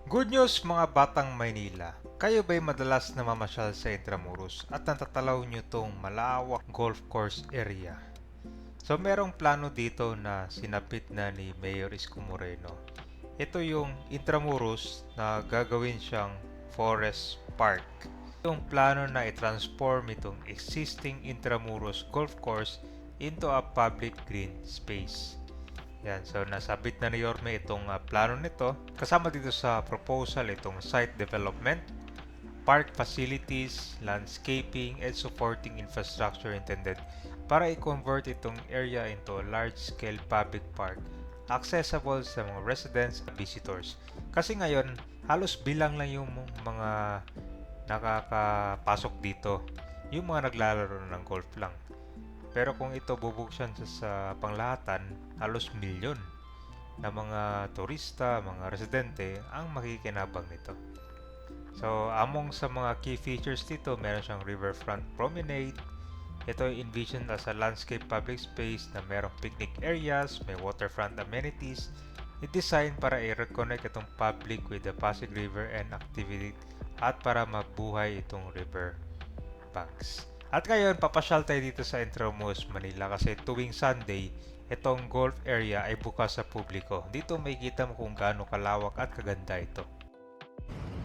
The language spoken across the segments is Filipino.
Good news mga batang Maynila. Kayo ba'y madalas namamasyal sa Intramuros at natatalaw nyo tong malawak golf course area? So merong plano dito na sinapit na ni Mayor Isko Moreno. Ito yung Intramuros na gagawin siyang Forest Park. Yung plano na i-transform itong existing Intramuros golf course into a public green space. Yan, so nasabit na ni Yorme itong plano nito. Kasama dito sa proposal itong site development, park facilities, landscaping, and supporting infrastructure intended para i-convert itong area into a large-scale public park accessible sa mga residents at visitors. Kasi ngayon, halos bilang lang yung mga nakakapasok dito. Yung mga naglalaro ng golf lang. Pero kung ito bubuksan sa panglahatan, halos milyon na mga turista, mga residente ang makikinabang nito. So, among sa mga key features dito, meron siyang riverfront promenade. Ito ay envisioned as a landscape public space na merong picnic areas, may waterfront amenities. I-design para i-reconnect itong public with the Pasig River and activity at para mabuhay itong river banks. At ngayon, papasyal tayo dito sa Intramuros, Manila kasi tuwing Sunday, itong golf area ay bukas sa publiko. Dito may kita mo kung gaano kalawak at kaganda ito.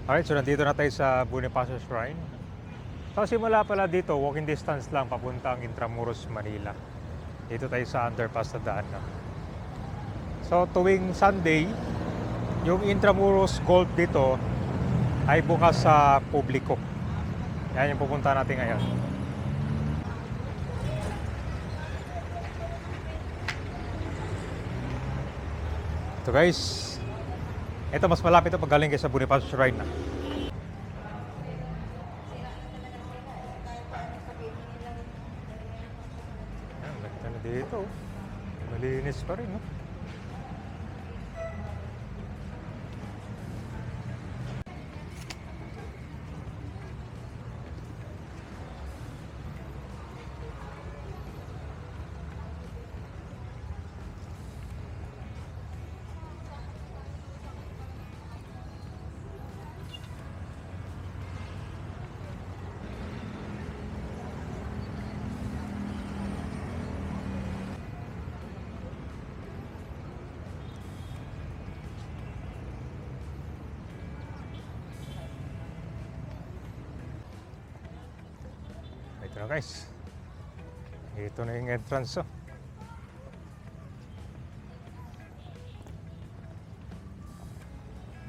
Alright, so nandito na tayo sa Bonifacio Shrine. So simula pala dito, walking distance lang papunta ang Intramuros, Manila. Dito tayo sa underpass na daan na. So tuwing Sunday, yung Intramuros Golf dito ay bukas sa publiko. Yan yung pupunta natin ngayon. Ito guys, ito mas malapit ito pag galing kayo sa Bonifacio Shrine na. Ayan, ganda na dito. Malinis pa rin, no? Ito na guys. Ito na yung entrance, oh.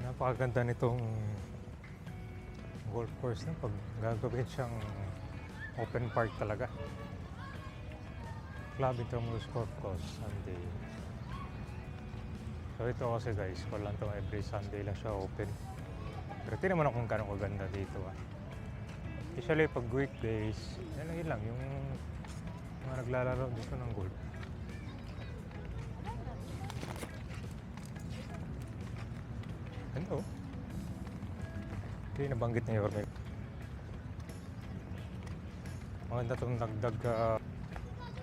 Napakaganda nitong golf course na pag gagawin siyang open park talaga. Club Intramuros Golf Course Sunday. So ito kasi guys, walang to every Sunday lang siya open. Pero tingnan mo na kung gano'ng kaganda dito, ah. Usually pag weekdays, yun lang yung mga naglalaro dito ng golf. Ano? Hindi nabanggit niya Yorme. Maganda itong dagdag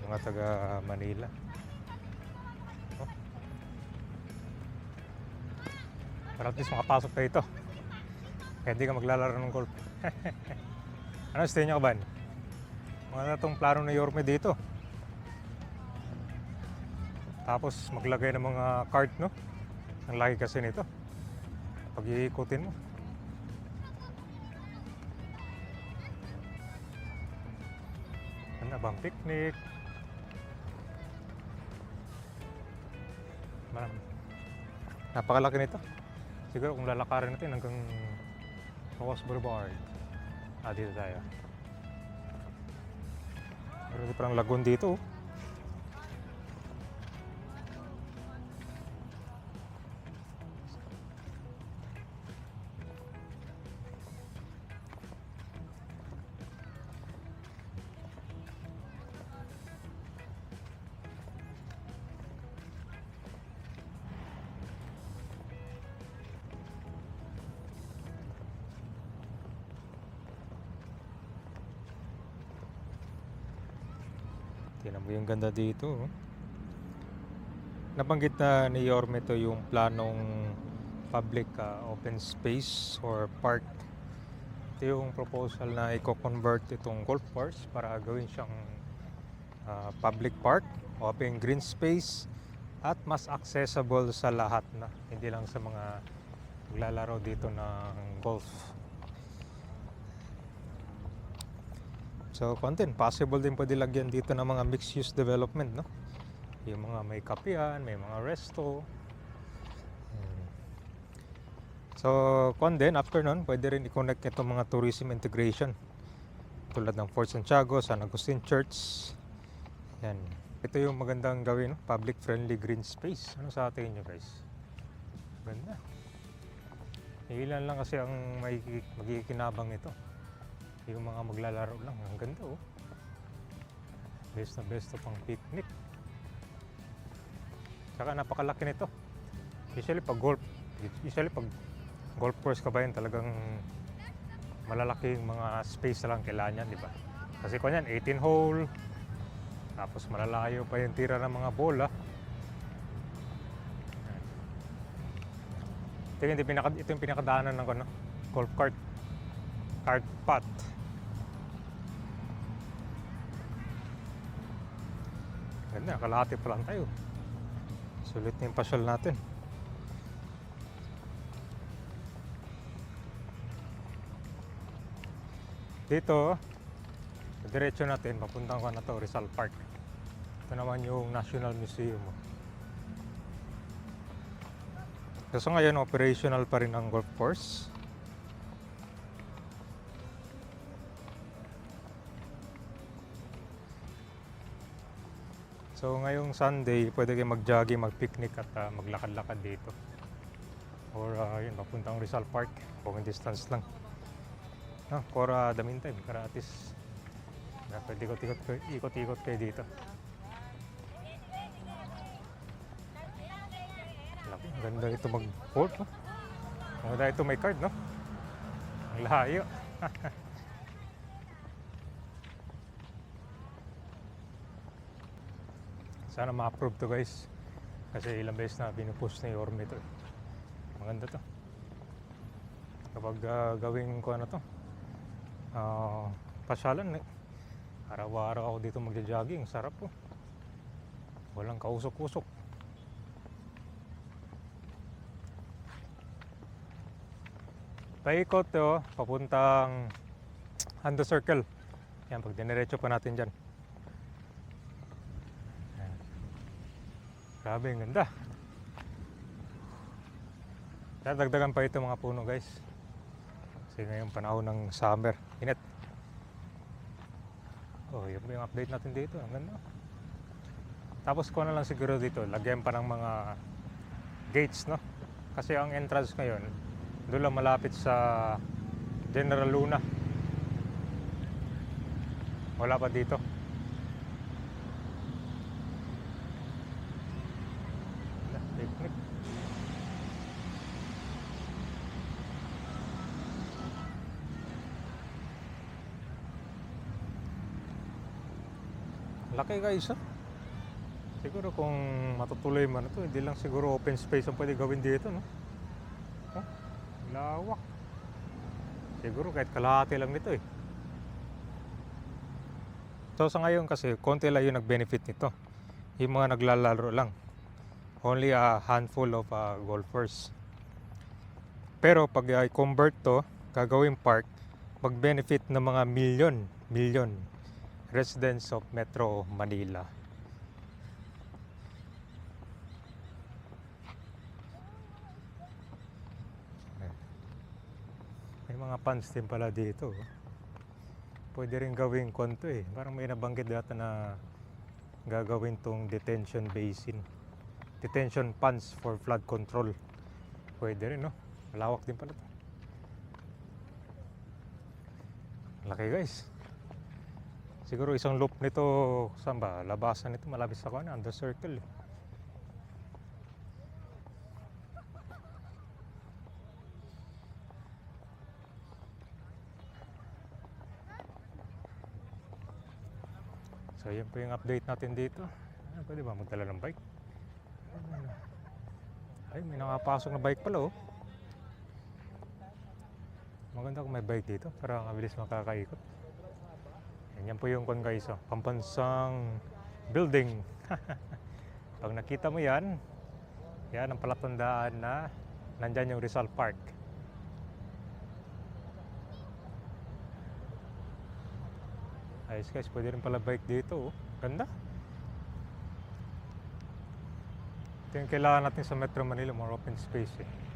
mga taga Manila. Oh. Para at least makapasok tayo ito. Kaya hindi ka maglalaro ng golf. Ano stay nyo ka ba? Mga itong plano na Yorme dito. Tapos maglagay ng mga cart, no? Ang laki kasi nito. Pag iikutin mo. Ano bang picnic? Marami. Napakalaki nito. Siguro kung lalakarin natin hanggang Rocos Boulevard. Dito tayo. Meron parang lagoon dito, oh. Tingnan mo yung ganda dito, oh. Nabanggit na ni Yorme to yung planong public open space or park. Ito yung proposal na i-convert itong golf course para gawin siyang public park, open green space, at mas accessible sa lahat na, hindi lang sa mga maglalaro dito ng golf. So content, possible din pwede lagyan dito ng mga mixed use development, no? Yung mga may kapihan, may mga resto. So content, after nun, pwede rin i-connect itong mga tourism integration tulad ng Fort Santiago, San Agustin Church. Yan. Ito yung magandang gawin, no? Public friendly green space. Ano sa atin nyo guys? Ganda. Ilan lang kasi ang magikinabang ito. Yung mga maglalaro lang. Ang ganda oh. Best na best pang picnic. Saka napakalaki nito. Usually pag golf course ka ba yun, talagang malalaking mga space na lang kailangan yan, di ba? Kasi kung yan, 18 hole, tapos malalayo pa yung tira ng mga bola. Ito yung pinakadaanan ng golf cart path. Ganda, kalahati pa lang tayo. Sulit na yung pasyal natin. Dito, diretso natin, papuntang ko na to, Rizal Park. Ito naman yung National Museum. So ngayon, operational pa rin ang golf course. So ngayong Sunday, pwede kayo mag-jogging, mag-picnic at maglakad-lakad dito. Or yun, papuntang Rizal Park, walking distance lang. For the meantime, karatis. Pwede ikot-ikot kayo dito. Laki, ang ganda ito mag-port, no? Maganda ito may card, no? Ang layo. Sana ma-approve to guys. Kasi ilang beses na pinupost ni Orme ito. Maganda to. Kapag gawin ko to, pasyalan eh. Araw-araw ako dito magja-jogging. Sarap po. Walang kausok-usok. Paikot to, papuntang Hando Circle. Yan, pag diniretso pa natin dyan. Yan. Grabe, ang ganda. Dadagdagan pa ito mga puno guys. Kasi ngayong panahon ng summer, init. Oh, yun yung update natin dito. Ang ganda. Tapos ko na lang siguro dito, lagyan pa ng mga gates, no? Kasi ang entrance ngayon, doon lang malapit sa General Luna. Wala pa dito. Picnic. Laki guys, ha? Siguro kung matutuloy man ito, hindi lang siguro open space ang pwede gawin dito, no? Oh, lawak. Siguro kahit kalahati lang nito eh. So sa ngayon kasi, konti lang yung nag-benefit nito. Yung mga naglalaro lang. Only a handful of golfers. Pero pag i-convert to, gagawing park, mag-benefit ng mga million residents of Metro Manila. May mga ponds din pala dito. Pwede rin gawing konto eh. Parang may nabanggit data na gagawin tong detention basin. Detention ponds for flood control. Pwede rin, no? Malawak din pala ito. Laki guys. Siguro isang loop nito, saan ba? Labasan nito, malapit sa kanan, under circle. So yan po yung update natin dito. Pwede ba magdala ng bike? Ay, may nakapasok na bike pala oh. Maganda kung may bike dito para mabilis makakaikot. Yan po yung kung guys, oh, pambansang building. Pag nakita mo yan, yan ang palatandaan na nandyan yung Rizal Park. Ayos guys, pwede rin pala bike dito. Oh. Ganda. Ito yung kailangan natin sa Metro Manila, more open space eh.